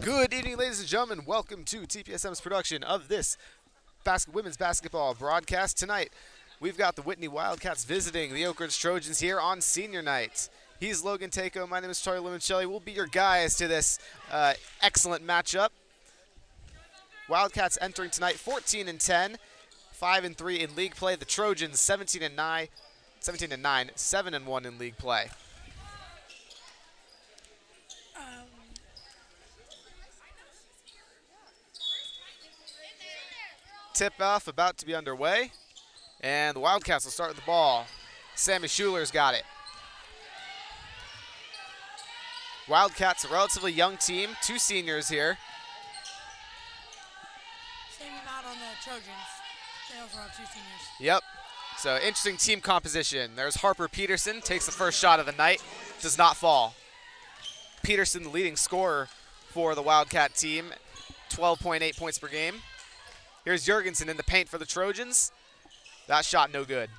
Good evening, ladies and gentlemen. Welcome to TPSM's production of this women's basketball broadcast. Tonight, we've got the Whitney Wildcats visiting the Oak Ridge Trojans here on senior night. He's Logan Takeo. My name is Charlie Limoncelli. We'll be your guys to this excellent matchup. Wildcats entering tonight 14-10, 5-3 in league play. The Trojans 17-9, 7-1 in league play. Tip-off about to be underway, and the Wildcats will start with the ball. Sammy Schuler's got it. Wildcats, a relatively young team, 2 seniors here. Same amount on the Trojans. They also have 2 seniors. Yep. So interesting team composition. There's Harper Peterson, takes the first shot of the night, does not fall. Peterson, the leading scorer for the Wildcat team, 12.8 points per game. Here's Jurgensen in the paint for the Trojans. That shot no good.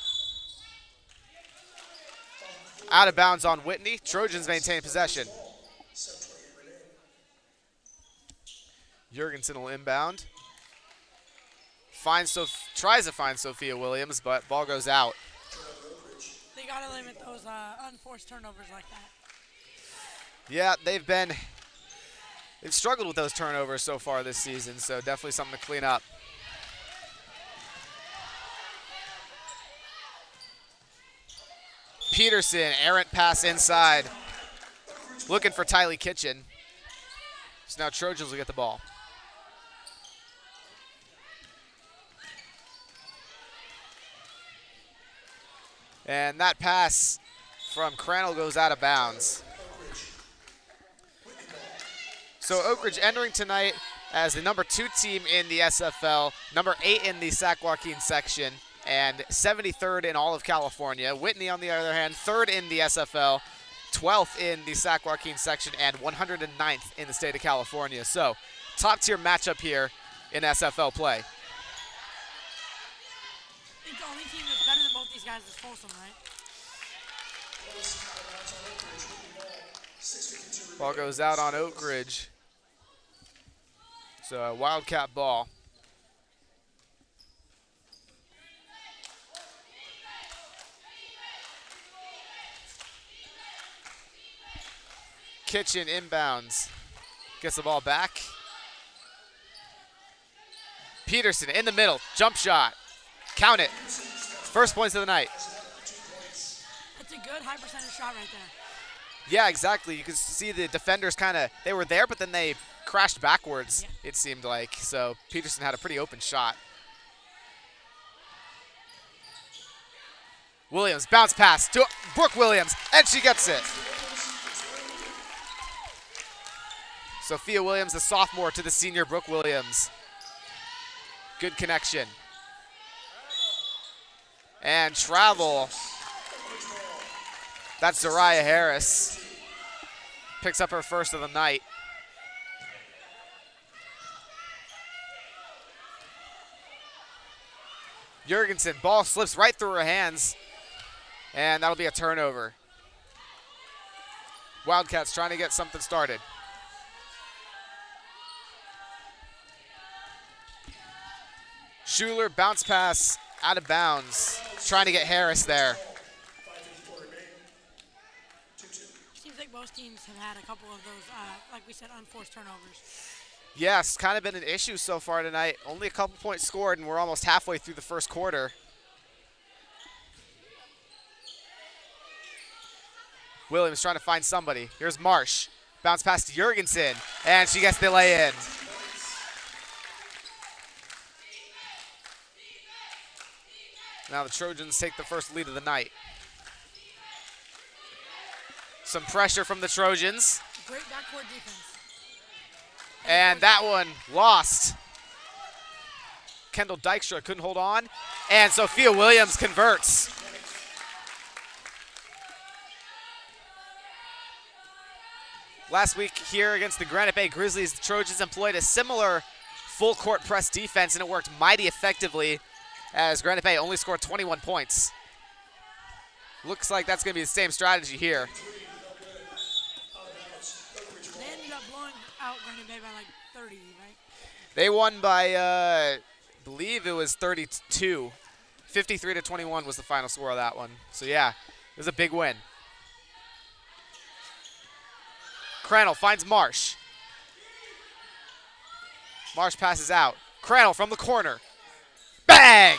Out of bounds on Whitney. Trojans maintain possession. Jurgensen will inbound. Tries to find Sophia Williams, but ball goes out. They got to limit those unforced turnovers like that. Yeah, they've struggled with those turnovers so far this season, so definitely something to clean up. Peterson, errant pass inside. Looking for Tylee Kitchen. So now Trojans will get the ball. And that pass from Crandall goes out of bounds. So Oak Ridge entering tonight as the number 2 team in the SFL, number 8 in the Sac Joaquin section, and 73rd in all of California. Whitney, on the other hand, 3rd in the SFL, 12th in the Sac Joaquin section, and 109th in the state of California. So, top-tier matchup here in SFL play. I think the only team that's better than both these guys is Folsom, right? Ball goes out on Oak Ridge. So, a Wildcat ball. Kitchen inbounds. Gets the ball back. Peterson in the middle. Jump shot. Count it. First points of the night. That's a good high percentage shot right there. Yeah, exactly. You can see the defenders they were there, but then they crashed backwards, it seemed like. So Peterson had a pretty open shot. Williams, bounce pass to Brooke Williams, and she gets it. Sophia Williams, the sophomore, to the senior Brooke Williams. Good connection. And travel. That's Zariah Harris. Picks up her first of the night. Jurgensen, ball slips right through her hands, and that'll be a turnover. Wildcats trying to get something started. Schuler, bounce pass, out of bounds. Trying to get Harris there. Seems like most teams have had a couple of those, like we said, unforced turnovers. Yes, kind of been an issue so far tonight. Only a couple points scored, and we're almost halfway through the first quarter. Williams trying to find somebody. Here's Marsh. Bounce pass to Jurgensen, and she gets the lay in. Now the Trojans take the first lead of the night. Some pressure from the Trojans. Great backcourt defense. And that one lost. Kendall Dykstra couldn't hold on. And Sophia Williams converts. Last week here against the Granite Bay Grizzlies, the Trojans employed a similar full court press defense, and it worked mighty effectively as Granite Bay only scored 21 points. Looks like that's going to be the same strategy here. They ended up blowing out Brandon Bay by like 30, right? They won by, I believe it was 32. 53-21 was the final score of that one. So yeah, it was a big win. Crannell finds Marsh. Marsh passes out. Crannell from the corner. Bang!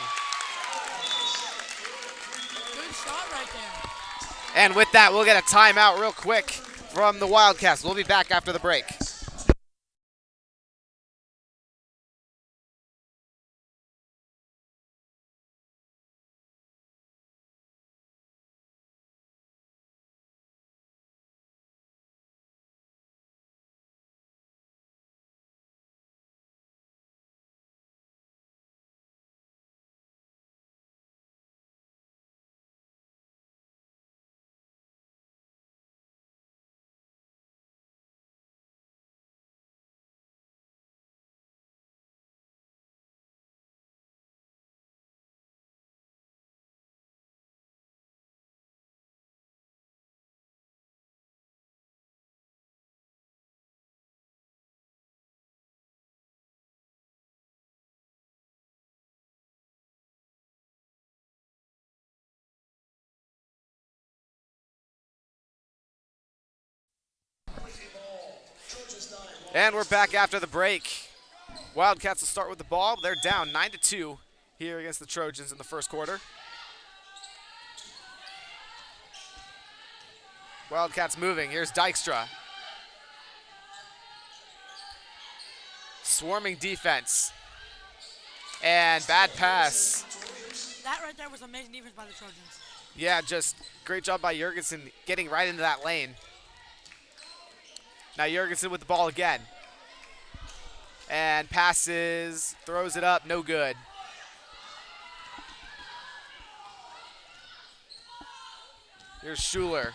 Good shot right there. And with that, we'll get a timeout real quick from the Wildcats. We'll be back after the break. And we're back after the break. Wildcats will start with the ball. They're down 9-2 here against the Trojans in the first quarter. Wildcats moving. Here's Dykstra. Swarming defense. And bad pass. That right there was amazing defense by the Trojans. Yeah, just great job by Jurgensen getting right into that lane. Now Jurgensen with the ball again. And passes, throws it up, no good. Here's Schuler.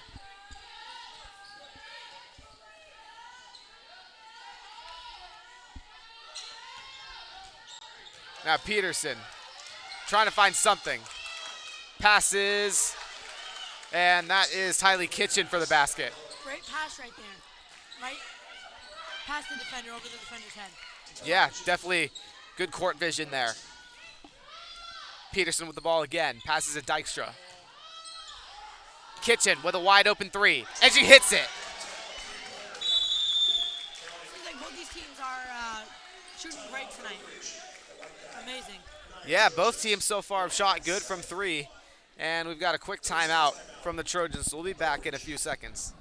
Now Peterson trying to find something. Passes, and that is Tylee Kitchen for the basket. Great pass right there. Right past the defender over the defender's head. Yeah, definitely good court vision there. Peterson with the ball again. Passes it Dykstra. Kitchen with a wide open three, and she hits it. Seems like both these teams are shooting great tonight. Amazing. Yeah, both teams so far have shot good from three, and we've got a quick timeout from the Trojans, so we'll be back in a few seconds.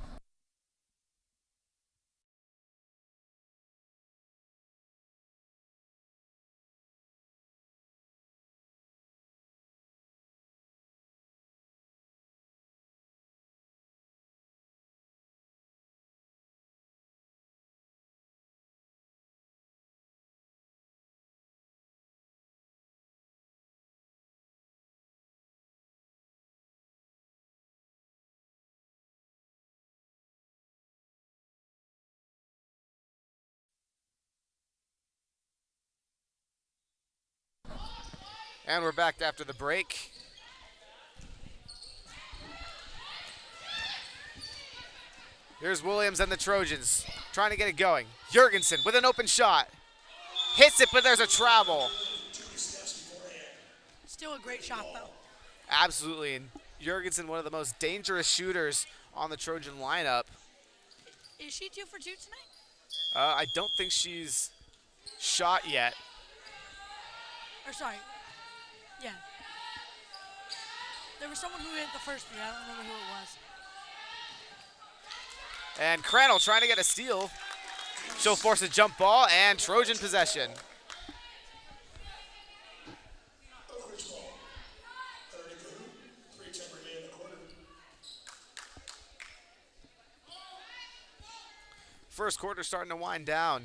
And we're back after the break. Here's Williams and the Trojans trying to get it going. Jurgensen with an open shot. Hits it, but there's a travel. Still a great shot, though. Absolutely. And Jurgensen, one of the most dangerous shooters on the Trojan lineup. Is she 2 for 2 tonight? I don't think she's shot yet. Or sorry. Yeah. There was someone who hit the first three. I don't remember who it was. And Crannell trying to get a steal. She'll force a jump ball and Trojan possession. First quarter starting to wind down.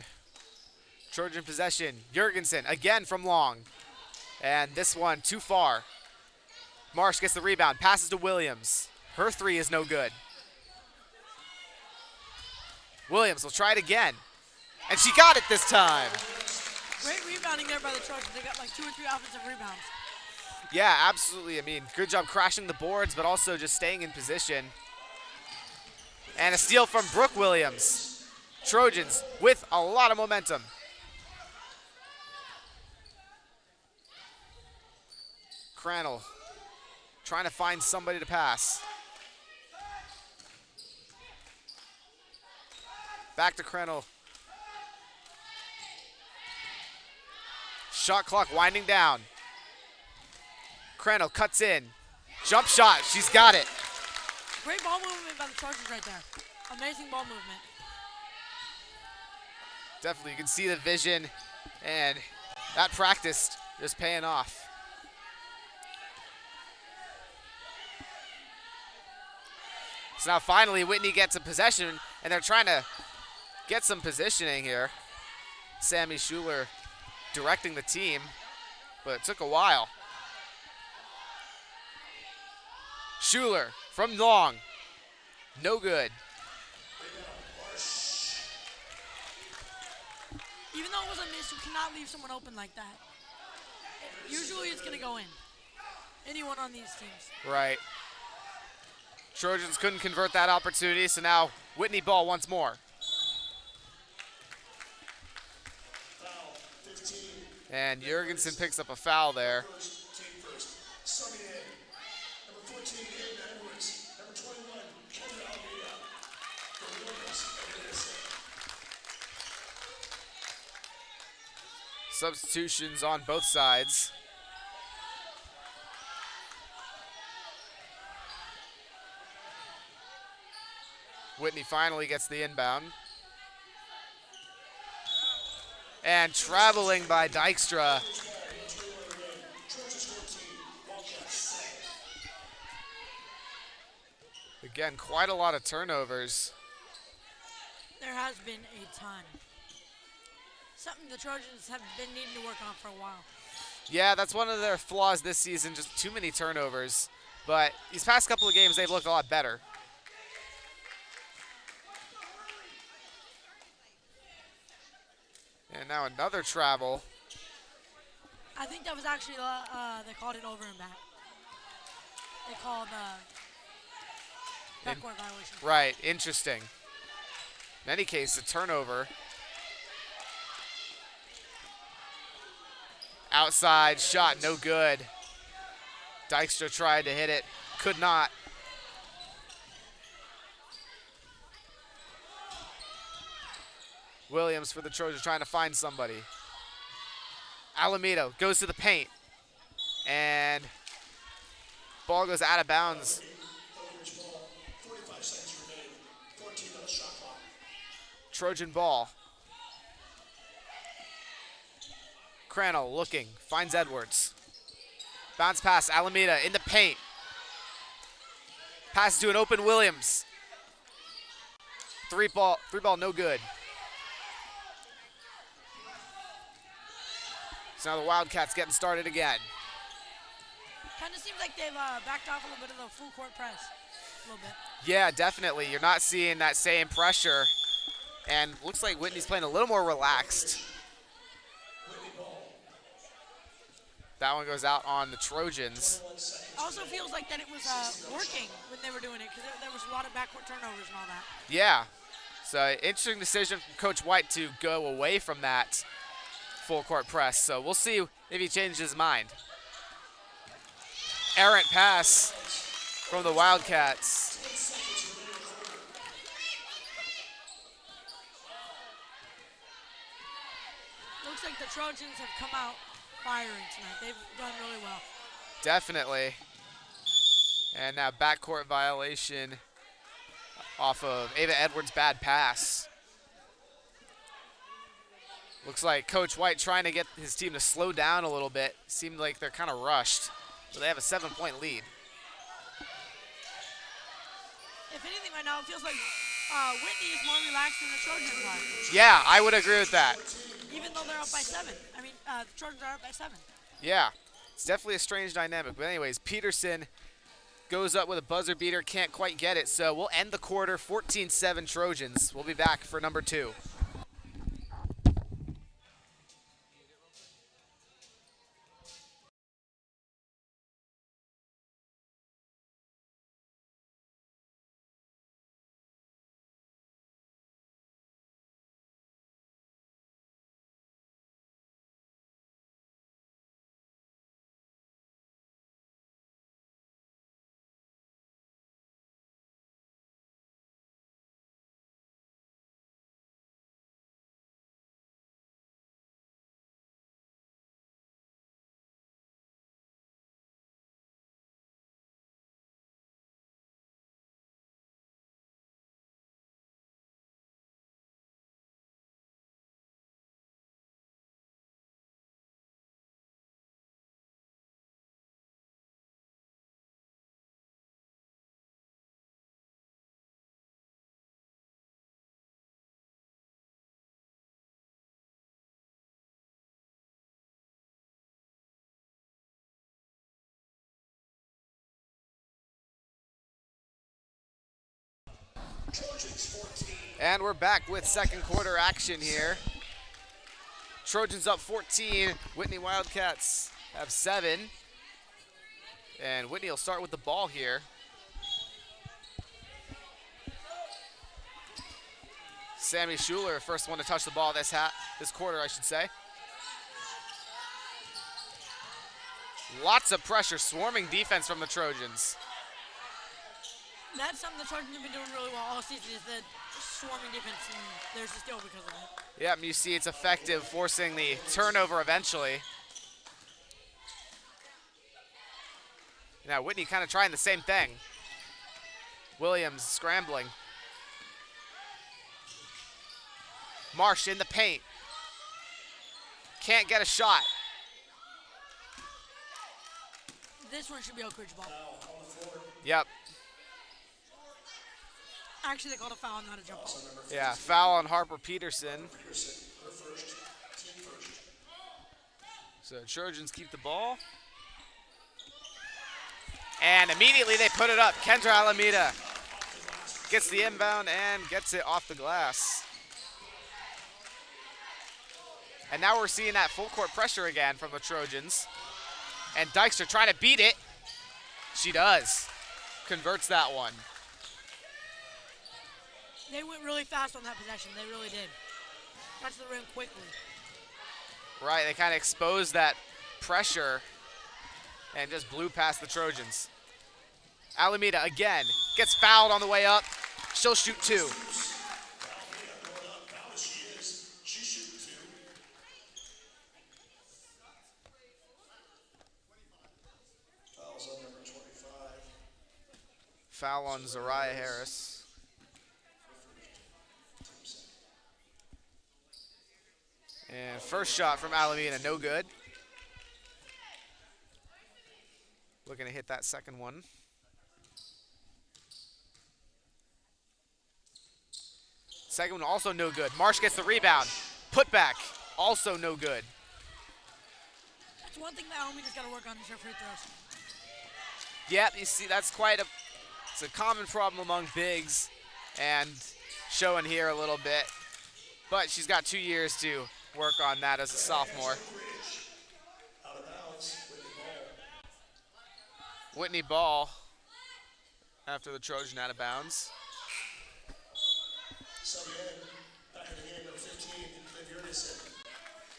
Trojan possession. Jurgensen again from long. And this one too far. Marsh gets the rebound. Passes to Williams. Her three is no good. Williams will try it again. And she got it this time. Great rebounding there by the Trojans. They got like 2 or 3 offensive rebounds. Yeah, absolutely. I mean, good job crashing the boards, but also just staying in position. And a steal from Brooke Williams. Trojans with a lot of momentum. Crannell trying to find somebody to pass. Back to Crannell. Shot clock winding down. Crannell cuts in. Jump shot, she's got it. Great ball movement by the Trojans right there. Amazing ball movement. Definitely, you can see the vision, and that practice just paying off. So now finally Whitney gets a possession, and they're trying to get some positioning here. Sammy Schuler directing the team, but it took a while. Schuler from long, no good. Even though it was a miss, you cannot leave someone open like that. Usually it's gonna go in. Anyone on these teams. Right. Trojans couldn't convert that opportunity, so now Whitney ball once more. And Jurgensen picks up a foul there. Substitutions on both sides. Whitney finally gets the inbound. And traveling by Dykstra. Again, quite a lot of turnovers. There has been a ton. Something the Trojans have been needing to work on for a while. Yeah, that's one of their flaws this season, just too many turnovers. But these past couple of games, they've looked a lot better. And now another travel. I think that was actually, they called it over and back. They called backcourt violation. Right, interesting. In any case, a turnover. Outside shot, no good. Dykstra tried to hit it, could not. Williams for the Trojans trying to find somebody. Alameda goes to the paint. And ball goes out of bounds. Trojan ball. Crannell looking, finds Edwards. Bounce pass, Alameda in the paint. Pass to an open Williams. Three ball, no good. So now the Wildcats getting started again. Kind of seems like they've backed off a little bit of the full court press. A little bit. Yeah, definitely. You're not seeing that same pressure. And looks like Whitney's playing a little more relaxed. That one goes out on the Trojans. Also feels like that it was working when they were doing it because there was a lot of backcourt turnovers and all that. Yeah. So interesting decision from Coach White to go away from that full court press. So we'll see if he changes his mind. Errant pass from the Wildcats. Looks like the Trojans have come out firing tonight. They've done really well. Definitely. And now backcourt violation off of Ava Edwards' bad pass. Looks like Coach White trying to get his team to slow down a little bit. Seemed like they're kind of rushed. So they have a 7-point lead. If anything right now, it feels like Whitney is more relaxed than the Trojans are. Yeah, I would agree with that. Even though they're up by 7. I mean, the Trojans are up by 7. Yeah, it's definitely a strange dynamic. But anyways, Peterson goes up with a buzzer beater, can't quite get it. So we'll end the quarter 14-7 Trojans. We'll be back for number 2. And we're back with second quarter action here. Trojans up 14. Whitney Wildcats have 7. And Whitney will start with the ball here. Sammy Schuler, first one to touch the ball this quarter, I should say. Lots of pressure, swarming defense from the Trojans. That's something the Trojans have been doing really well all season, is the swarming defense, and there's a steal because of it. Yep, you see it's effective, forcing the turnover eventually. Now Whitney kind of trying the same thing. Williams scrambling. Marsh in the paint. Can't get a shot. This one should be Oak Ridge ball. Yep. Actually, they called a foul, not a jump ball. Yeah, foul on Harper Peterson. So Trojans keep the ball. And immediately they put it up. Kendra Alameda gets the inbound and gets it off the glass. And now we're seeing that full court pressure again from the Trojans. And Dykstra trying to beat it. She does. Converts that one. They went really fast on that possession. They really did. Got to the rim quickly. Right, they kind of exposed that pressure and just blew past the Trojans. Alameda again gets fouled on the way up. She'll shoot 2. Foul on Zariah Harris. And first shot from Alameda, no good. Looking to hit that second one. Second one also no good. Marsh gets the rebound. Put back, also no good. That's one thing that Alameda's got to work on is her free throws. Yeah, you see that's it's a common problem among bigs and showing here a little bit. But she's got 2 years to work on that as a sophomore. Whitney ball after the Trojan out of bounds.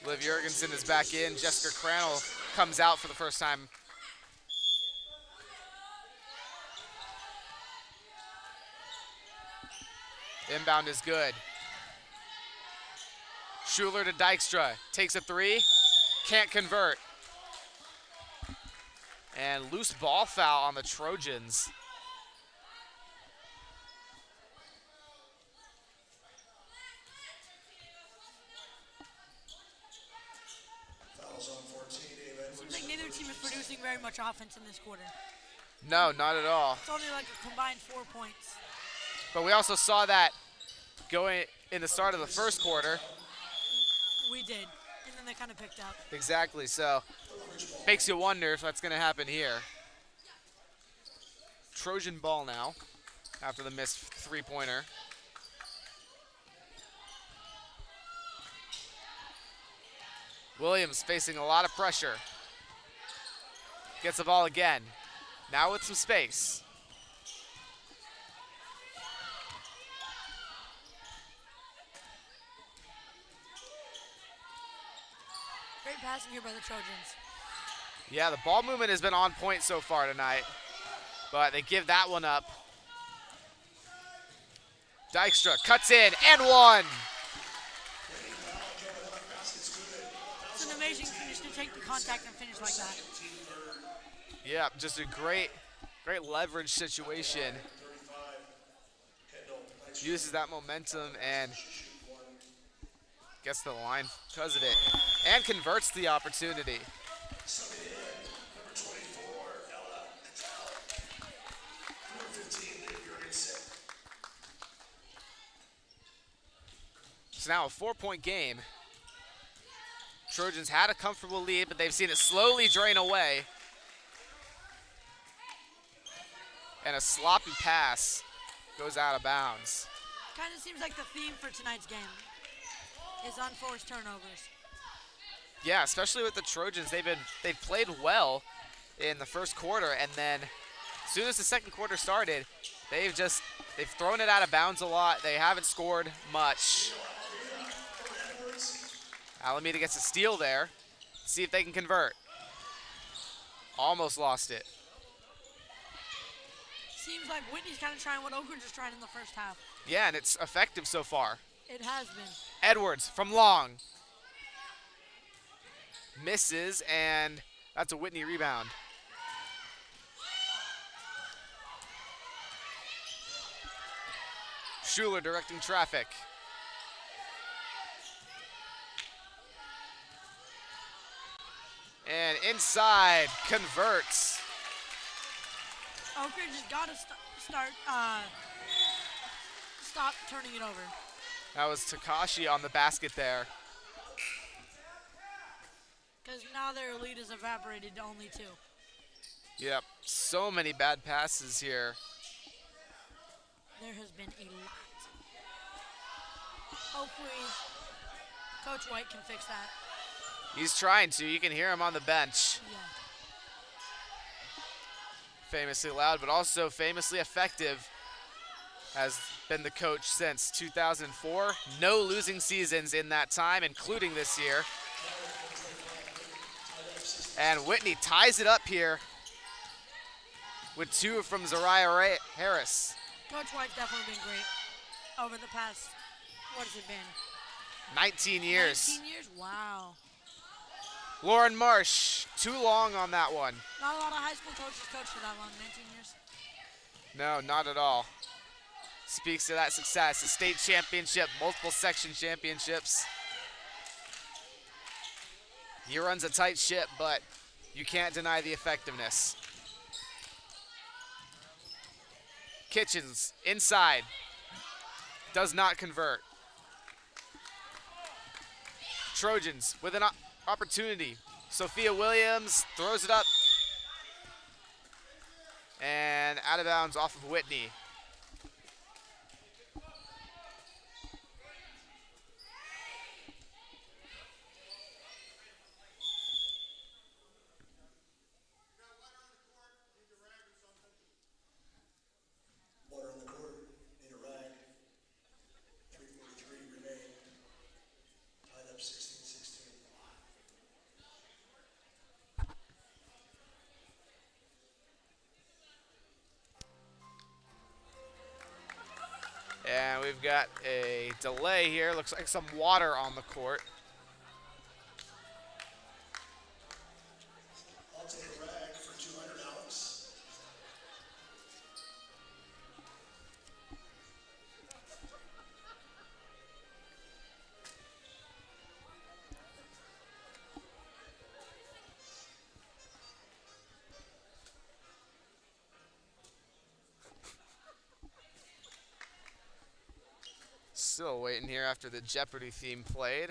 Liv Jurgensen is back in. Jessica Crannell comes out for the first time. Inbound is good. Schuler to Dykstra. Takes a 3. Can't convert. And loose ball foul on the Trojans. Seems like neither team is producing very much offense in this quarter. No, not at all. It's only like a combined 4 points. But we also saw that going in the start of the first quarter. We did, and then they kind of picked up. Exactly, so makes you wonder if that's going to happen here. Trojan ball now after the missed three-pointer. Williams facing a lot of pressure. Gets the ball again. Now with some space. Great passing here by the Trojans. Yeah, the ball movement has been on point so far tonight, but they give that one up. Dykstra cuts in and one. It's an amazing finish to take the contact and finish like that. Yeah, just a great leverage situation. Uses that momentum and gets to the line because of it. And converts the opportunity. It's now a 4-point game. Trojans had a comfortable lead, but they've seen it slowly drain away. And a sloppy pass goes out of bounds. Kind of seems like the theme for tonight's game is unforced turnovers. Yeah, especially with the Trojans, they've played well in the first quarter, and then as soon as the second quarter started, they've thrown it out of bounds a lot. They haven't scored much. Alameda gets a steal there. See if they can convert. Almost lost it. Seems like Whitney's kind of trying what Oak Ridge is trying in the first half. Yeah, and it's effective so far. It has been. Edwards from long. Misses, and that's a Whitney rebound. Schuler directing traffic. And inside, converts. Oak Ridge has got to stop turning it over. That was Takashi on the basket there. Because now their lead has evaporated to only 2. Yep, so many bad passes here. There has been a lot. Hopefully, Coach White can fix that. He's trying to. You can hear him on the bench. Yeah. Famously loud, but also famously effective. Has been the coach since 2004. No losing seasons in that time, including this year. And Whitney ties it up here with 2 from Zariah Harris. Coach White's definitely been great over the past, what has it been? 19 years. 19 years? Wow. Lauren Marsh, too long on that one. Not a lot of high school coaches coach for that long, 19 years. No, not at all. Speaks to that success. A state championship, multiple section championships. He runs a tight ship, but you can't deny the effectiveness. Kitchens, inside. Does not convert. Trojans with an opportunity. Sophia Williams throws it up. And out of bounds off of Whitney. And we've got a delay here. Looks like some water on the court. I'll take a rag for $200. Still waiting here after the Jeopardy theme played.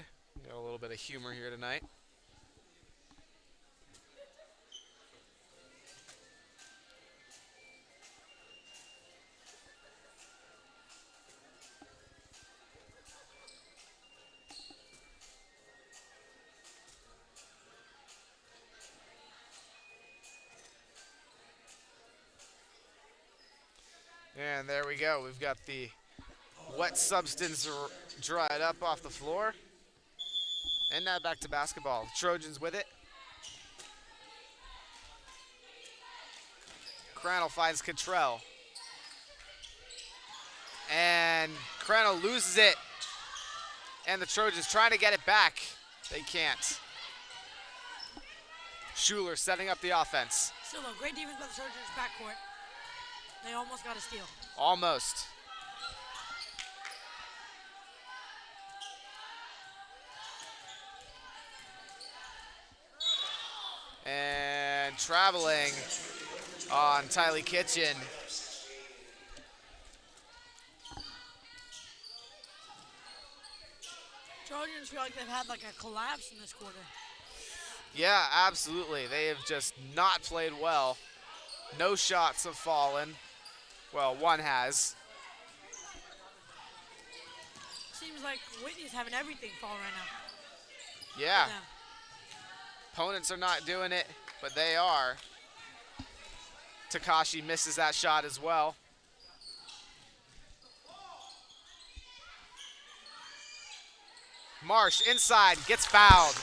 Got a little bit of humor here tonight. And there we go. We've got the wet substance dried up off the floor. And now back to basketball. The Trojans with it. Crannell finds Cottrell. And Crannell loses it. And the Trojans trying to get it back. They can't. Schuler setting up the offense. Still though, great defense by the Trojans backcourt. They almost got a steal. Almost. And traveling on Tylee Kitchen. Trojans feel like they've had like a collapse in this quarter. Yeah, absolutely. They have just not played well. No shots have fallen. Well, one has. Seems like Whitney's having everything fall right now. Yeah. For them. Opponents are not doing it, but they are. Takashi misses that shot as well. Marsh inside, gets fouled.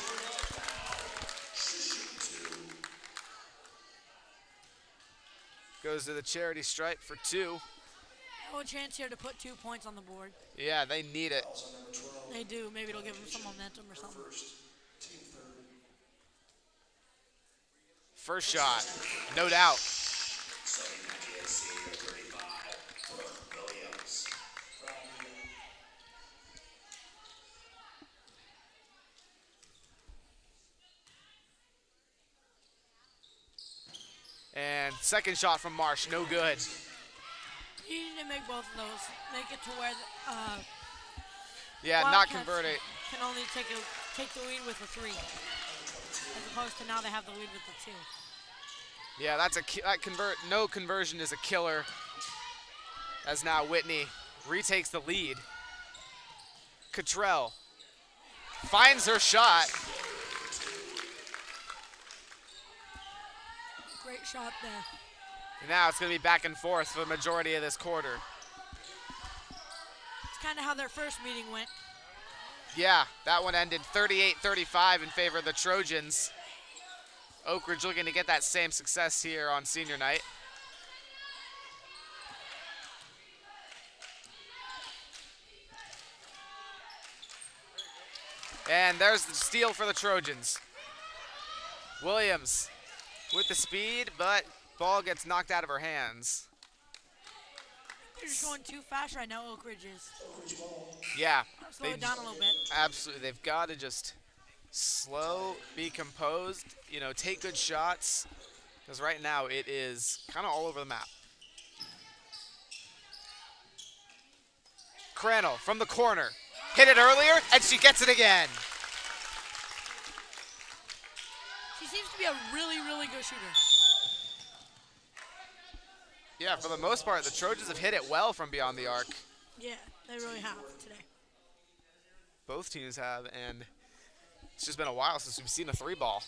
Goes to the charity stripe for 2. No chance here to put 2 points on the board. Yeah, they need it. They do. Maybe it'll give them some momentum or something. First shot, no doubt. And second shot from Marsh, no good. You need to make both of those. Make it to where Yeah, not Wildcats converting. can only take the lead with a 3, as opposed to now they have the lead with the 2. Yeah, no conversion is a killer. As now Whitney retakes the lead. Cottrell finds her shot. Great shot there. And now it's going to be back and forth for the majority of this quarter. It's kind of how their first meeting went. Yeah, that one ended 38-35 in favor of the Trojans. Oak Ridge looking to get that same success here on senior night. And there's the steal for the Trojans. Williams with the speed, but ball gets knocked out of her hands. They're just going too fast right now, Oak Ridge is. Yeah. Slow it down a little bit. Absolutely. They've got to just slow, be composed, take good shots. Because right now it is kind of all over the map. Crannell from the corner. Hit it earlier, and she gets it again. She seems to be a really, really good shooter. Yeah, for the most part, the Trojans have hit it well from beyond the arc. Yeah, they really have today. Both teams have, and it's just been a while since we've seen a 3-ball.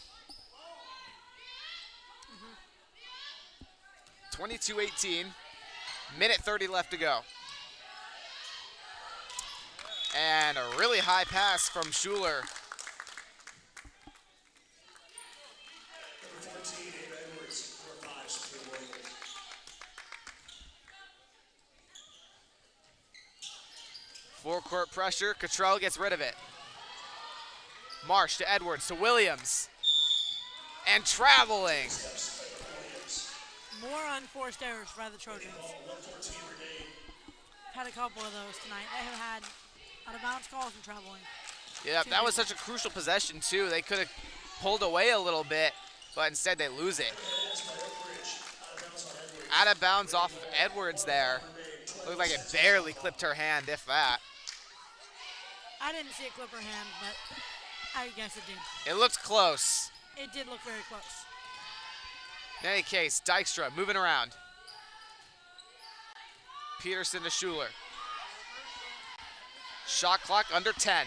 22-18, minute 30 left to go. And a really high pass from Schuler. Full court pressure, Cottrell gets rid of it. Marsh to Edwards to Williams. And traveling. More unforced errors by the Trojans. Had a couple of those tonight. They have had out of bounds calls and traveling. Yeah, that was such a crucial possession too. They could have pulled away a little bit, but instead they lose it. Out of bounds off of Edwards there. Looked like it barely clipped her hand, if that. I didn't see it clip her hand, but I guess it did. It looked close. It did look very close. In any case, Dykstra moving around. Peterson to Schuler. Shot clock under 10.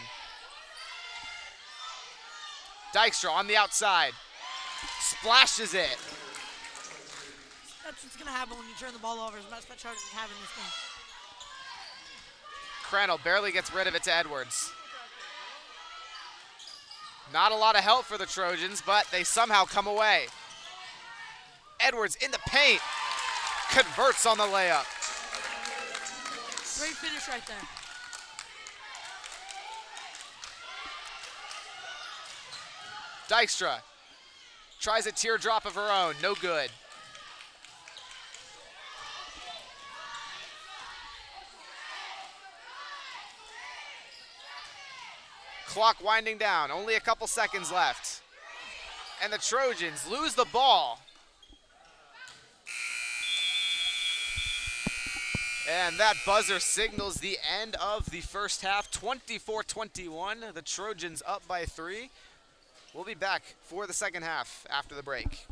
Dykstra on the outside. Splashes it. That's what's going to happen when you turn the ball over as much as the Trojans have in this game. Crannell barely gets rid of it to Edwards. Not a lot of help for the Trojans, but they somehow come away. Edwards in the paint. Converts on the layup. Great finish right there. Dykstra tries a teardrop of her own. No good. Clock winding down. Only a couple seconds left. And the Trojans lose the ball. And that buzzer signals the end of the first half, 24-21. The Trojans up by 3. We'll be back for the second half after the break.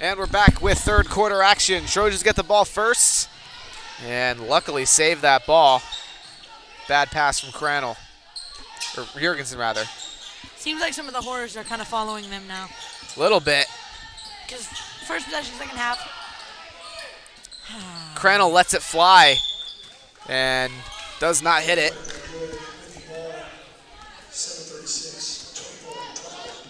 And we're back with third quarter action. Trojans get the ball first and luckily save that ball. Bad pass from Crannell, or Jurgensen rather. Seems like some of the horrors are kind of following them now. A little bit. Because first possession, second half. Crannell lets it fly and does not hit it. 7:36, 24-12.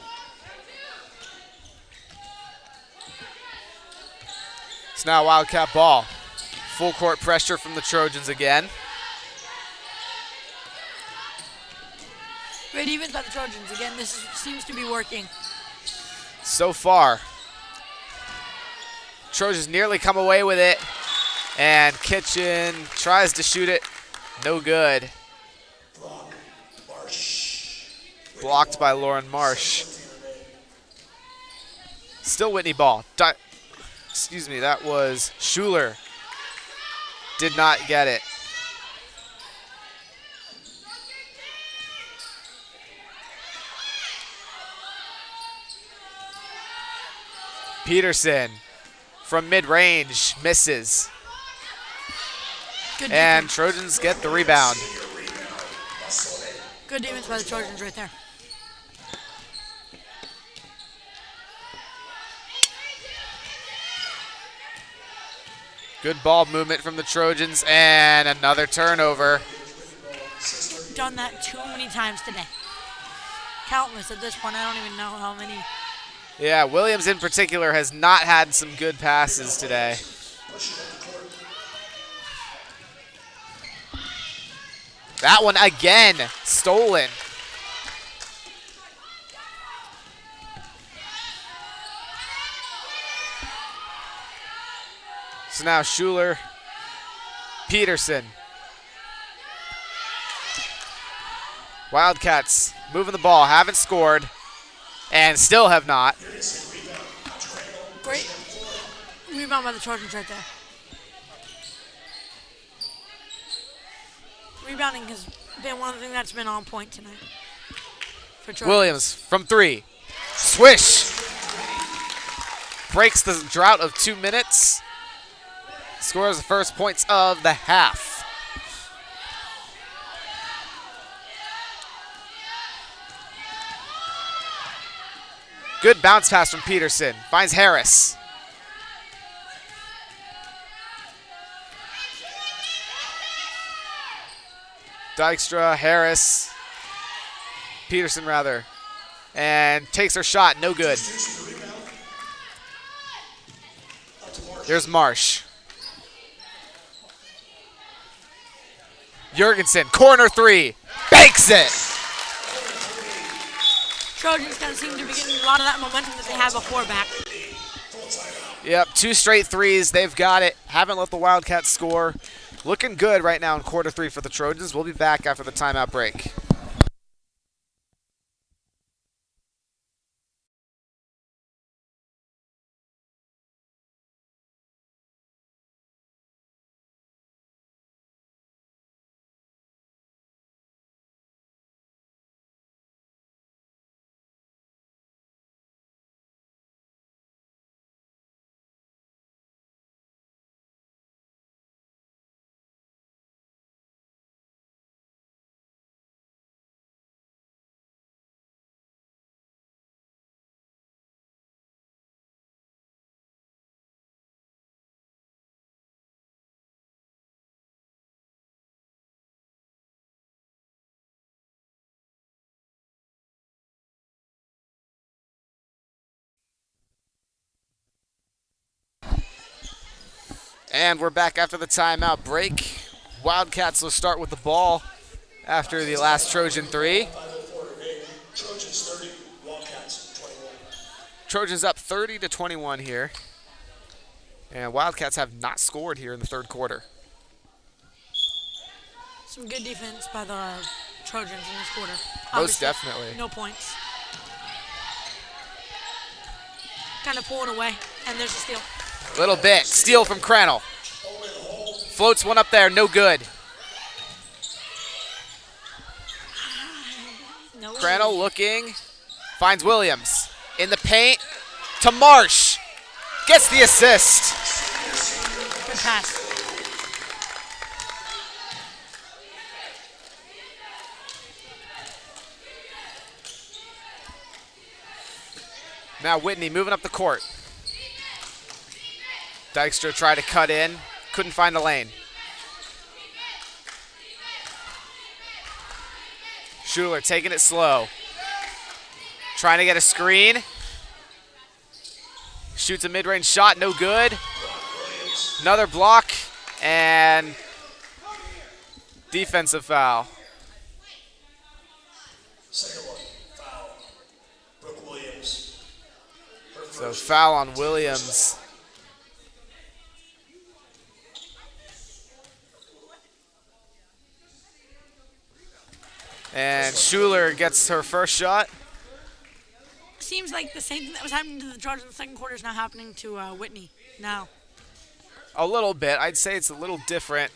It's now Wildcat ball. Full court pressure from the Trojans again. Great defense by the Trojans. Again, seems to be working. So far. Trojans nearly come away with it. And Kitchen tries to shoot it. No good. Blocked by Lauren Marsh. Still Whitney ball. Excuse me, that was Schuler. Did not get it. Peterson from mid-range misses. Good And defense. Trojans get the rebound. Good defense by the Trojans right there. Good ball movement from the Trojans and another turnover. Done that too many times today. Countless at this point. I don't even know how many. Yeah, Williams in particular has not had some good passes today. That one again, stolen. So now Schuler, Peterson. Wildcats moving the ball, haven't scored, and still have not. Great rebound by the Trojans right there. Rebounding has been one of the things that's been on point tonight. For Trojans. Williams from three. Swish. Breaks the drought of 2 minutes. Scores the first points of the half. Good bounce pass from Peterson. Finds Harris. Dykstra, Harris, Peterson rather, and takes her shot, no good. There's Marsh. Jurgensen, corner three, banks it. Trojans kind of seem to be getting a lot of that momentum that they had before back. Yep, 2 straight threes, they've got it. Haven't let the Wildcats score. Looking good right now in quarter 3 for the Trojans. We'll be back after the timeout break. And we're back after the timeout break. Wildcats will start with the ball after the last Trojan 3. Trojans 30, Wildcats 21. Trojans up 30-21 here. And Wildcats have not scored here in the third quarter. Some good defense by the Trojans in this quarter. Most Obviously, definitely. No points. Kind of pulling away, and there's a steal. Little bit. Steal from Crannell. Floats one up there, no good. No Crannell looking. Finds Williams. In the paint to Marsh. Gets the assist. Good pass. Now Whitney moving up the court. Dykstra tried to cut in, couldn't find the lane. Schuler taking it slow. Trying to get a screen. Shoots a mid-range shot, no good. Another block, and defensive foul. Second one, foul. Brooke Williams. Her So first. foul on Williams. And Schuler gets her first shot. Seems like the same thing that was happening to the Trojans in the second quarter is now happening to Whitney now. A little bit. I'd say it's a little different.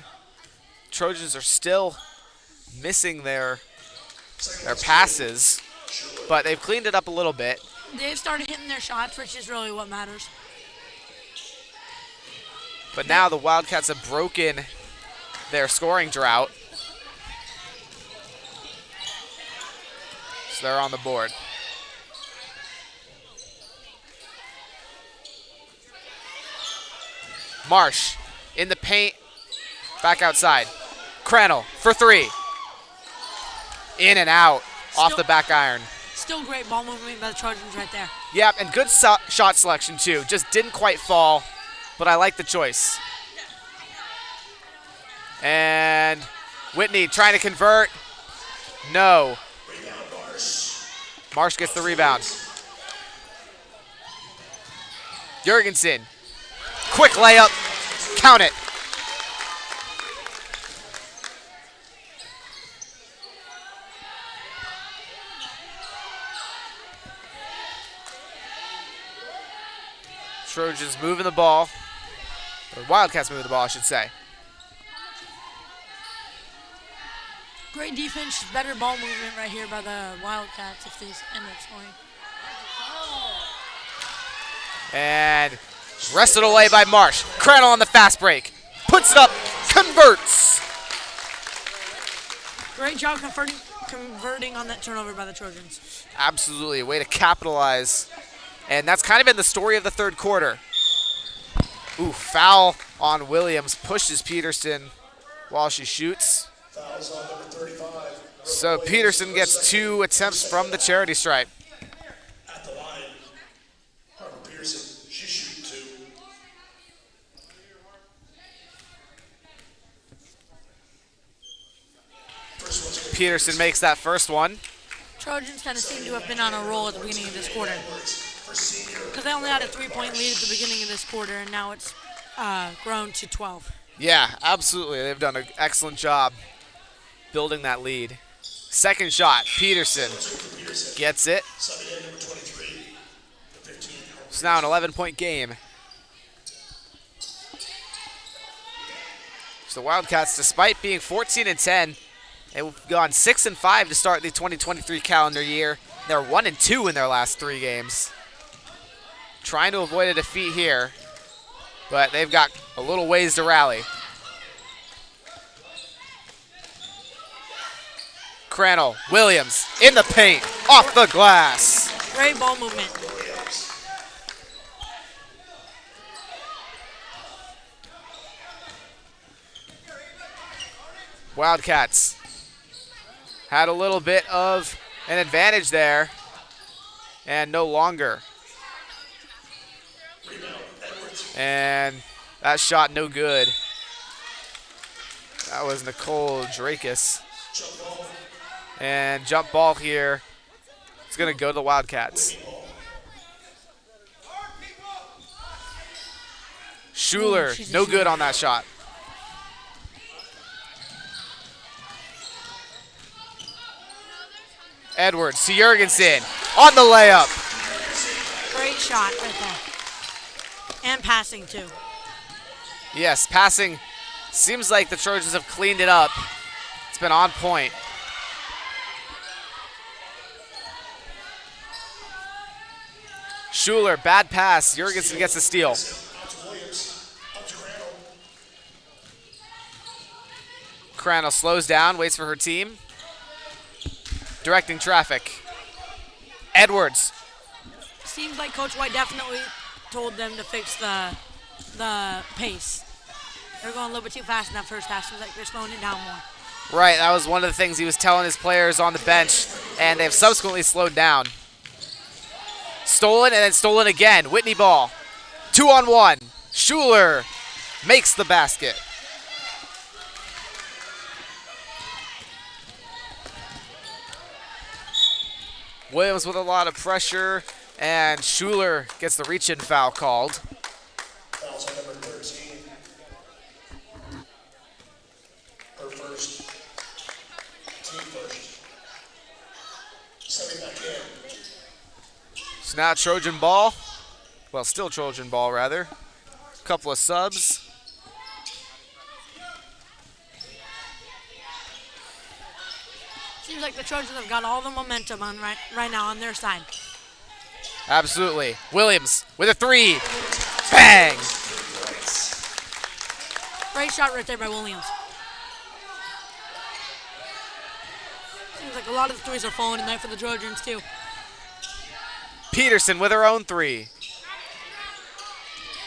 Trojans are still missing their passes, but they've cleaned it up a little bit. They've started hitting their shots, which is really what matters. But now the Wildcats have broken their scoring drought. So they're on the board. Marsh in the paint, back outside. Crannell for three. In and out, off the back iron. Still great ball movement by the Trojans right there. Yep, and good shot selection too. Just didn't quite fall, but I like the choice. And Whitney trying to convert. No. Marsh gets the rebound. Jurgensen. Quick layup. Count it. Trojans moving the ball. Or Wildcats moving the ball, I should say. Great defense, better ball movement right here by the Wildcats if these end up scoring. And wrestled away by Marsh. Crannell on the fast break. Puts it up, converts. Great job converting on that turnover by the Trojans. Absolutely, a way to capitalize. And that's kind of been the story of the third quarter. Ooh, foul on Williams. Pushes Peterson while she shoots. Fouls on number 35. So Williams, Peterson gets first two attempts from the charity stripe. at the line. Harper Pearson, she's shooting two. First one's gonna be Peterson makes that first one. Trojans kind of seem to have been on a roll at the beginning of this quarter. for senior. Because they only had a 3-point lead at the beginning of this quarter, and now it's grown to 12. Yeah, absolutely. They've done an excellent job building that lead. Second shot, Peterson gets it. Subbing in number 23, the 15. It's now an 11-point game. So the Wildcats, despite being 14-10, they've gone 6-5 to start the 2023 calendar year. They're 1-2 in their last 3 games. Trying to avoid a defeat here, but they've got a little ways to rally. Crannell, Williams in the paint, off the glass. Great ball movement. Wildcats had a little bit of an advantage there, and no longer. And that shot no good. That was Nicole Drakis. And jump ball here. It's going to go to the Wildcats. Schuler, she's a no shooter. good on that shot. Edwards to Jurgensen on the layup. Great shot right there. And passing, too. Yes, passing seems like the Trojans have cleaned it up. It's been on point. Schuler, bad pass. Jurgensen gets the steal. Up to Williams. Up to Crandall. Crandall slows down, waits for her team. Directing traffic. Edwards. Seems like Coach White definitely told them to fix the pace. They're going a little bit too fast in that first half. Seems like they're slowing it down more. Right, that was one of the things he was telling his players on the bench, and they've subsequently slowed down. Stolen and then stolen again. Whitney ball. 2-on-1. Schuler makes the basket. Williams with a lot of pressure, and Schuler gets the reach-in foul called. Fouls on number 13. Her first. Team first. Sending back in. So now Trojan ball. Well, still Trojan ball, rather. Couple of subs. Seems like the Trojans have got all the momentum on right now on their side. Absolutely. Williams with a three. Bang! Great shot right there by Williams. Seems like a lot of the threes are falling tonight for the Trojans too. Peterson with her own three.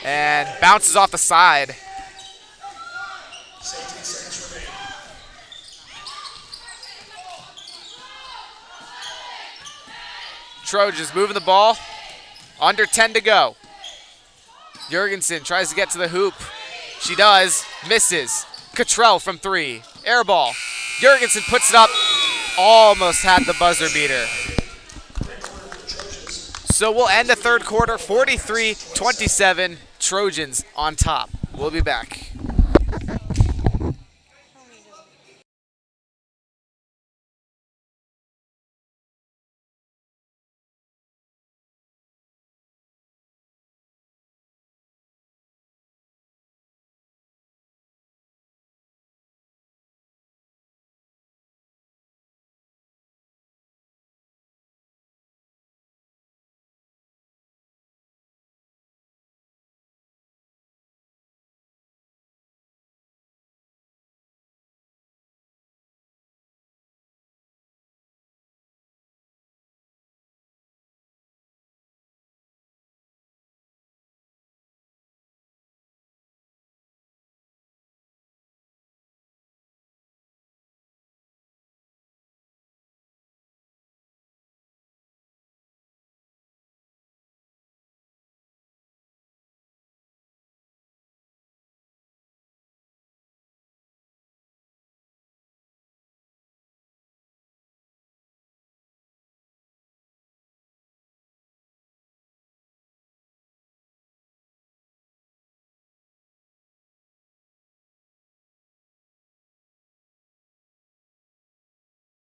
And bounces off the side. 17 seconds remaining. Trojans moving the ball. Under 10 to go. Jurgensen tries to get to the hoop. She does. Misses. Cottrell from three. Air ball. Jurgensen puts it up. Almost had the buzzer beater. So we'll end the third quarter 43-27. Trojans on top. We'll be back.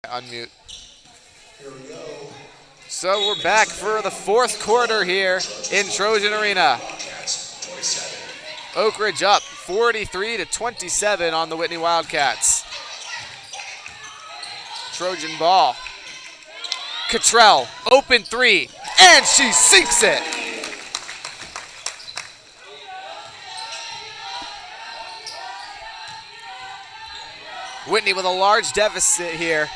Unmute. Here we go. So we're back for the fourth quarter here in Trojan Arena. Wildcats, 27. Oak Ridge up 43-27 on the Whitney Wildcats. Trojan ball. Cottrell, open three, and she sinks it. Whitney with a large deficit here.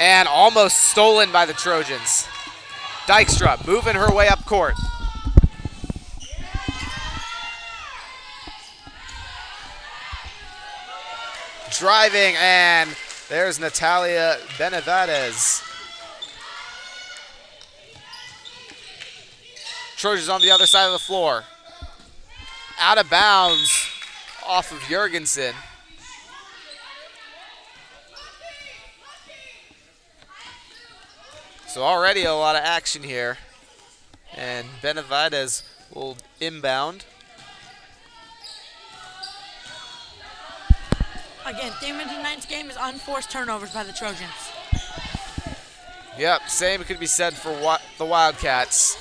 And almost stolen by the Trojans. Dykstra moving her way up court. Driving, and there's Natalia Benavides. Trojans on the other side of the floor. Out of bounds off of Jurgensen. So already a lot of action here. And Benavides will inbound. Again, theme of tonight's game is unforced turnovers by the Trojans. Yep, same could be said for the Wildcats.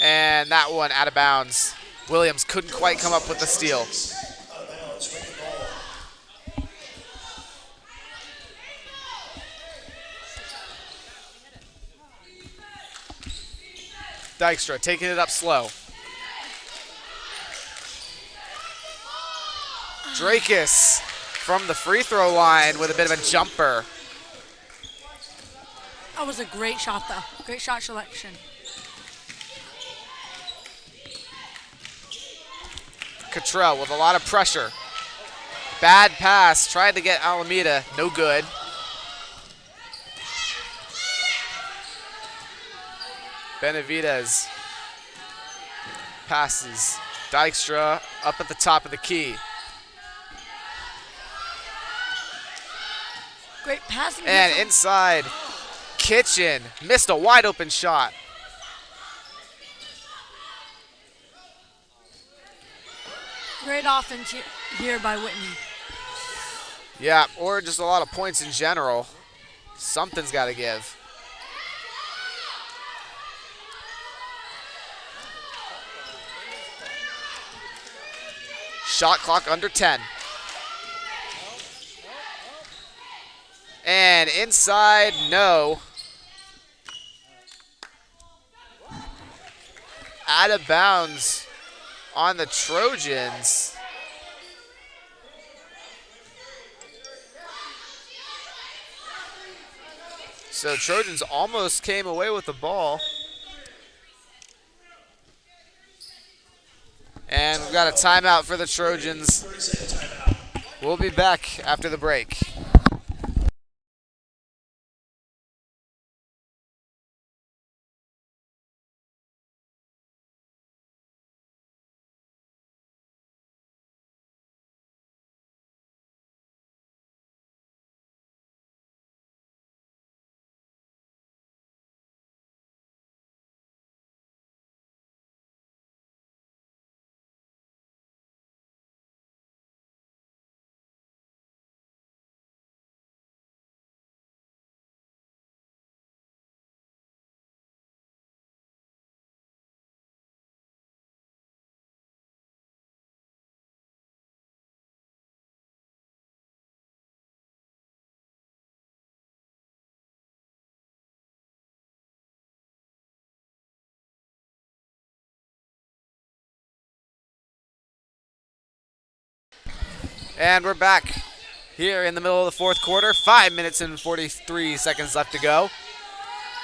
And that one out of bounds. Williams couldn't quite come up with the steal. Out of bounds, Whitney ball. Dykstra taking it up slow. Drakis from the free throw line with a bit of a jumper. That was a great shot, though. Great shot selection. Cottrell with a lot of pressure. Bad pass, tried to get Alameda, no good. Benavidez passes. Dykstra up at the top of the key. Great passing. And inside, Kitchen missed a wide open shot. Great offense here by Whitney. Yeah, or just a lot of points in general. Something's got to give. Shot clock under 10. And inside, no. Out of bounds on the Trojans. So Trojans almost came away with the ball. And we've got a timeout for the Trojans. 30-second timeout. We'll be back after the break. And we're back here in the middle of the fourth quarter. 5 minutes and 43 seconds left to go.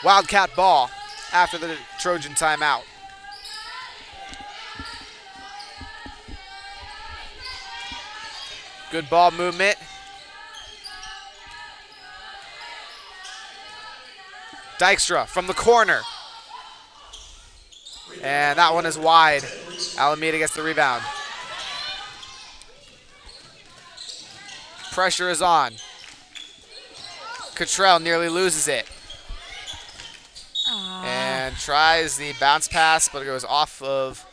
Wildcat ball after the Trojan timeout. Good ball movement. Dykstra from the corner. And that one is wide. Alameda gets the rebound. Pressure is on. Cottrell nearly loses it. And tries the bounce pass, but it goes off of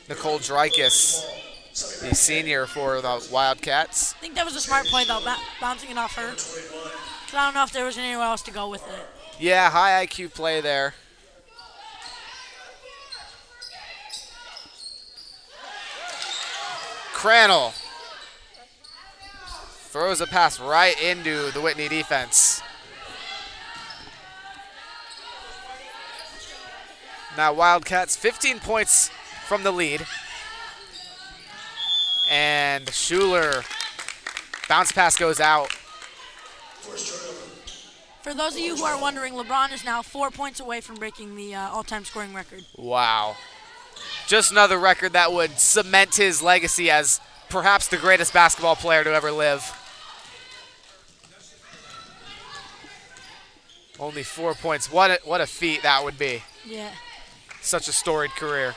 Nicole Drakis, the senior for the Wildcats. I think that was a smart play, though, bouncing it off her. 'Cause I don't know if there was anywhere else to go with it. Yeah, high IQ play there. Crannell throws a pass right into the Whitney defense. Now Wildcats 15 points from the lead. And Schuler, bounce pass goes out. For those of you who are wondering, LeBron is now 4 points away from breaking the all-time scoring record. Wow. Just another record that would cement his legacy as perhaps the greatest basketball player to ever live. Only 4 points. What a feat that would be. Yeah. Such a storied career.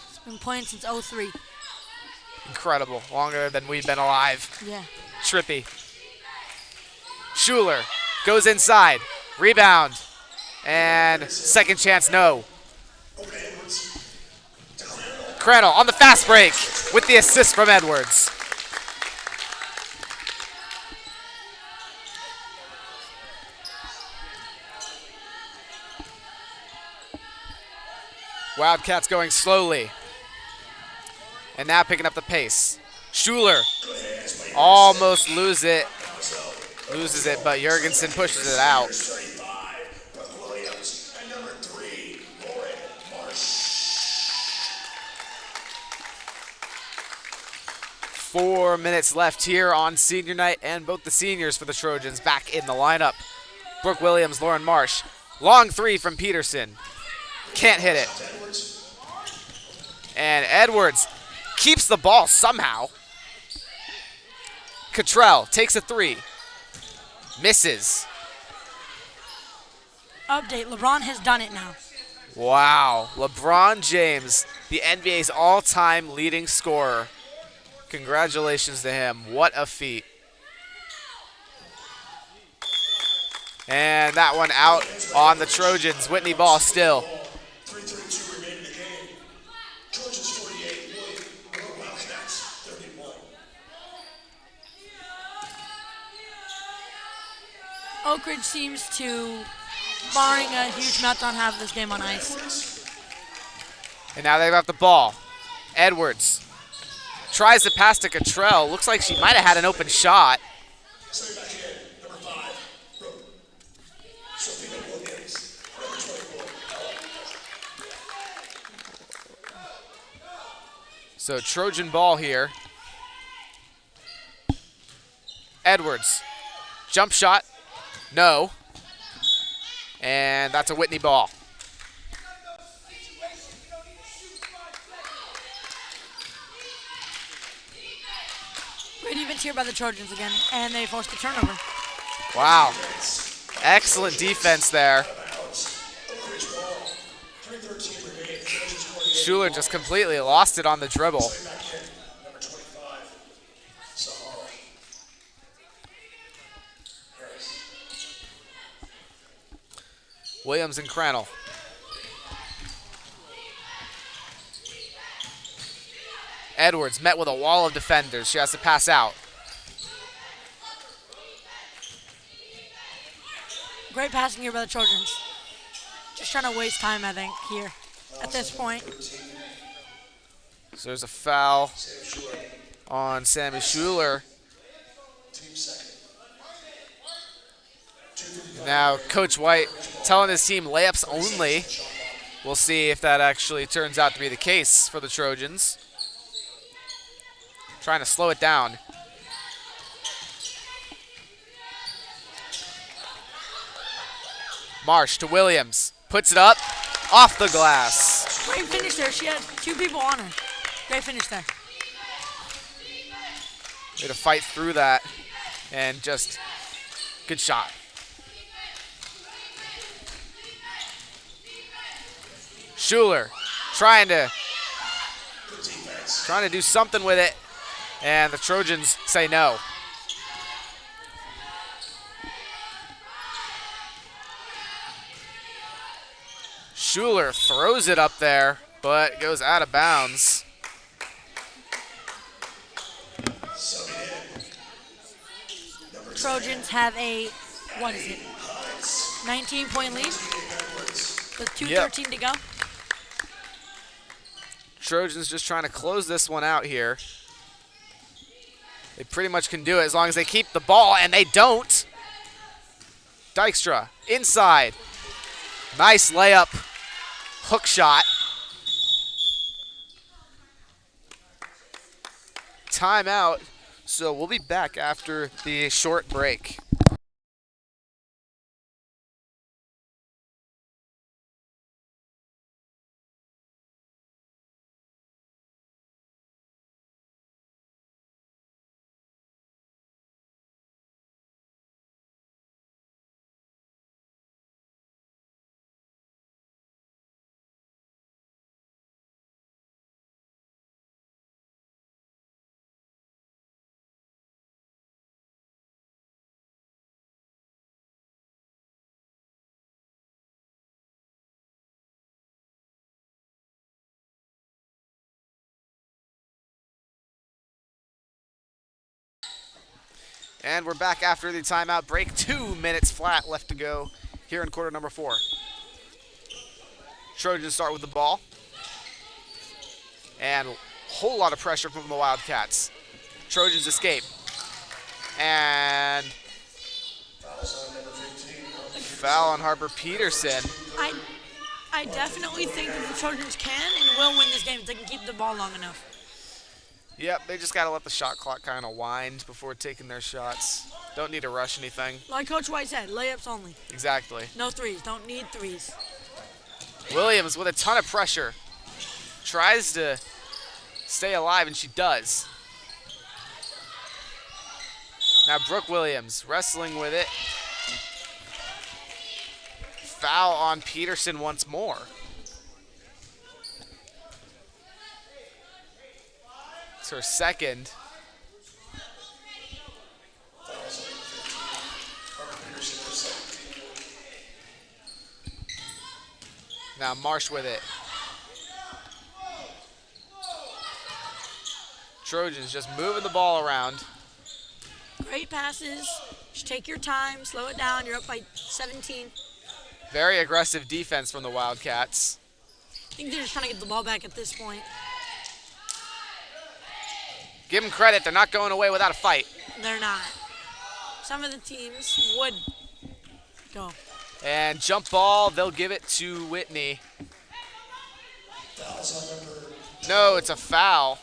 He's been playing since 03. Incredible. Longer than we've been alive. Yeah. Trippy. Schuler goes inside. Rebound. And second chance, no. Crannell on the fast break with the assist from Edwards. Wildcats going slowly. And now picking up the pace. Schuler almost loses it, but Jurgensen pushes it out. 4 minutes left here on senior night, and both the seniors for the Trojans back in the lineup. Brooke Williams, Lauren Marsh. Long three from Peterson. Can't hit it. And Edwards keeps the ball somehow. Cottrell takes a three. Misses. Update, LeBron has done it now. Wow. LeBron James, the NBA's all-time leading scorer. Congratulations to him. What a feat. And that one out on the Trojans. Whitney ball still. 3:32 remaining in the game. Trojans 48, Wildcats 31. Oak Ridge seems to, barring a huge meltdown, have this game on ice. And now they've got the ball. Edwards tries to pass to Cottrell. Looks like she might have had an open shot. Stay back in, number 5, Sophia Williams, number 24. So Trojan ball here. Edwards, jump shot, no. And that's a Whitney ball. Great events here by the Trojans again, and they forced a turnover. Wow. Excellent defense there. Schuler just completely lost it on the dribble. Number 25, Sahara. Harris. Williams and Crannell. Edwards met with a wall of defenders. She has to pass out. Great passing here by the Trojans. Just trying to waste time, I think, here at this point. So there's a foul on Sammy Schuler. Team second. Now Coach White telling his team layups only. We'll see if that actually turns out to be the case for the Trojans. Trying to slow it down. Marsh to Williams. Puts it up. Off the glass. Great finish there. She had two people on her. Great finish there. Way to fight through that. And just good shot. Schuler trying to do something with it. And the Trojans say no. Schuler throws it up there, but goes out of bounds. Trojans have a, 19-point lead with 2:13 to go. Trojans just trying to close this one out here. They pretty much can do it as long as they keep the ball, and they don't. Dykstra inside. Nice layup. Hook shot. Timeout. So we'll be back after the short break. And we're back after the timeout break. 2 minutes flat left to go here in quarter number 4. Trojans start with the ball. And a whole lot of pressure from the Wildcats. Trojans escape. And foul on Harper Peterson. I definitely think that the Trojans can and will win this game if they can keep the ball long enough. Yep, they just got to let the shot clock kind of wind before taking their shots. Don't need to rush anything. Like Coach White said, layups only. Exactly. No threes. Don't need threes. Williams with a ton of pressure. Tries to stay alive, and she does. Now Brooke Williams wrestling with it. Foul on Peterson once more. It's her second. Now Marsh with it. Trojans just moving the ball around. Great passes. Just take your time. Slow it down. You're up by 17. Very aggressive defense from the Wildcats. I think they're just trying to get the ball back at this point. Give them credit. They're not going away without a fight. They're not. Some of the teams would go. And jump ball, they'll give it to Whitney. No, it's a foul.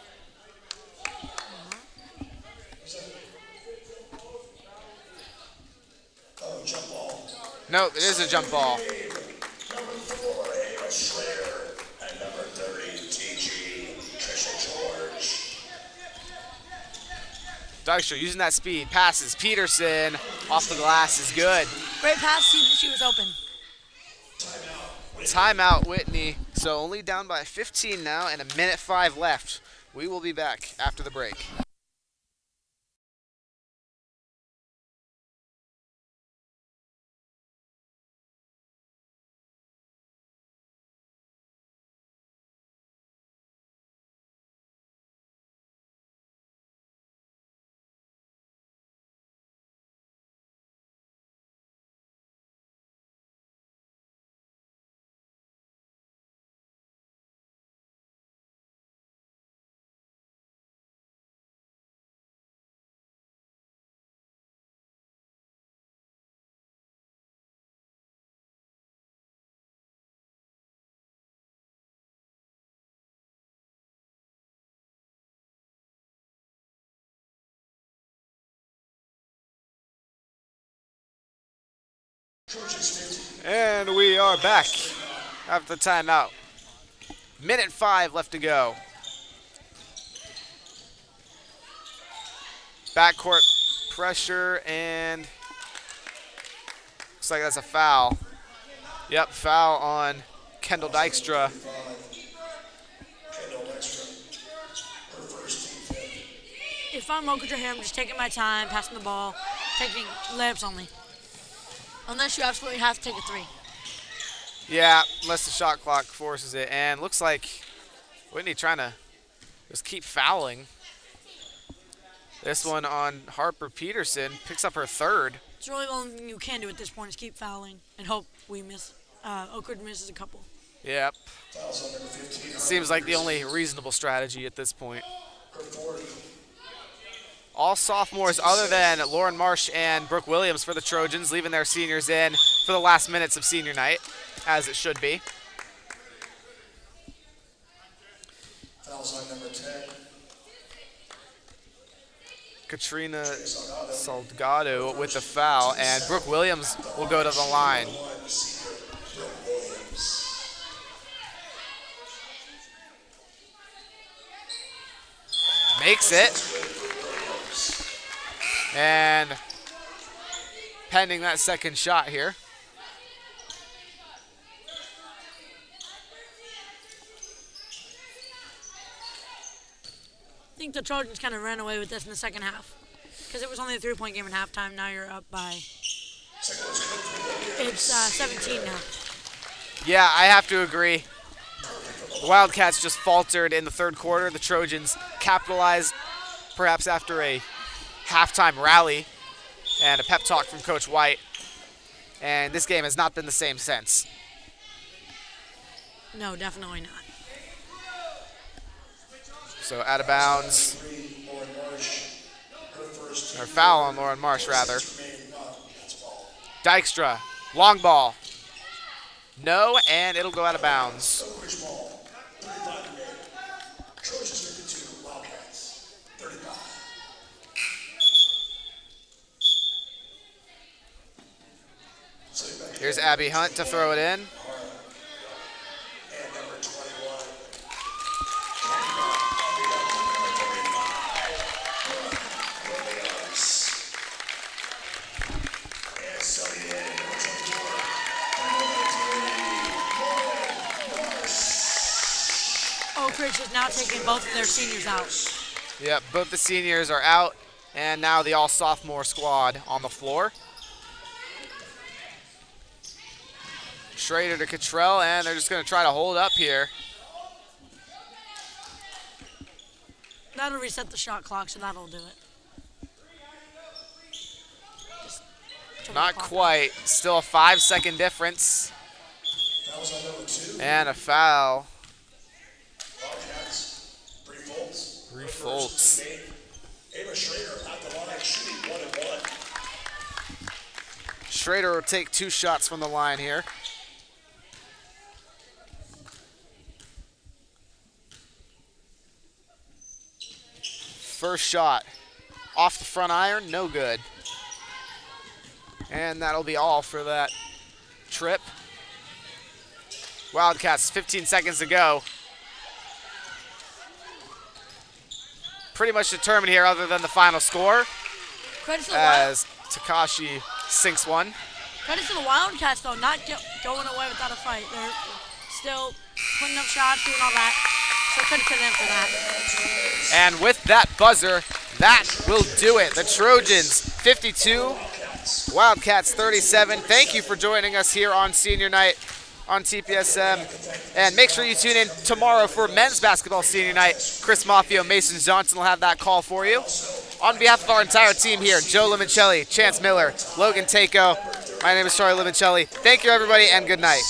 Jump ball. No, it is a jump ball. Number 4, Ava Schrader, and number 30, TG, Trisha George. Dykstra using that speed, passes. Peterson off the glass is good. Great pass. She was open. Timeout, Whitney. So only down by 15 now and a minute 5 left. We will be back after the break. And we are back after the timeout. Minute 5 left to go. Backcourt pressure, and looks like that's a foul. Yep, foul on Kendall Dykstra. Kendall Dykstra, her first team. If I'm Mocha here, I'm just taking my time, passing the ball, taking layups only. Unless you absolutely have to take a 3. Yeah, unless the shot clock forces it. And looks like Whitney trying to just keep fouling. This one on Harper Peterson picks up her third. It's really the only thing you can do at this point is keep fouling and hope we miss. Oak Ridge misses a couple. Yep. Fouls on number 15. Seems like the only reasonable strategy at this point. Her fourth. All sophomores other than Lauren Marsh and Brooke Williams for the Trojans, leaving their seniors in for the last minutes of senior night, as it should be. Fouls on number 10. Katrina Salgado with the foul, and Brooke Williams will go to the line. Makes it. And pending that second shot here. I think the Trojans kind of ran away with this in the second half because it was only a 3-point game at halftime. Now you're up by, it's 17 now. Yeah, I have to agree. The Wildcats just faltered in the third quarter. The Trojans capitalized perhaps after a halftime rally and a pep talk from Coach White. And this game has not been the same since. No, definitely not. So out of bounds. Or foul on Lauren Marsh, rather. Dykstra, long ball. No, and it'll go out of bounds. Here's Abby Hunt to throw it in. And number 21. And subbing in number 24. Oak Ridge is now taking both of their seniors out. Yep, both the seniors are out, and now the all-sophomore squad on the floor. Schrader to Cottrell, and they're just going to try to hold up here. That'll reset the shot clock, so that'll do it. Just turn the Not clock quite. Still a 5-second difference. That was on number 2. And a foul. Wildcats. Bree Foltz. Bree Foltz. Ava Schrader at the line shooting 1-1. Schrader will take 2 shots from the line here. First shot off the front iron, no good. And that'll be all for that trip. Wildcats, 15 seconds to go. Pretty much determined here other than the final score Credit to the Wild- as Takashi sinks one. Credit to the Wildcats, though, not going away without a fight. They're still putting up shots, doing all that. So credit to them for that. And with that buzzer, that will do it. The Trojans 52, Wildcats 37. Thank you for joining us here on Senior Night on TPSM. And make sure you tune in tomorrow for men's basketball Senior Night. Chris Maffio, Mason Johnson will have that call for you. On behalf of our entire team here, Joe Limoncelli, Chance Miller, Logan Takeo, my name is Charlie Limoncelli. Thank you, everybody, and good night.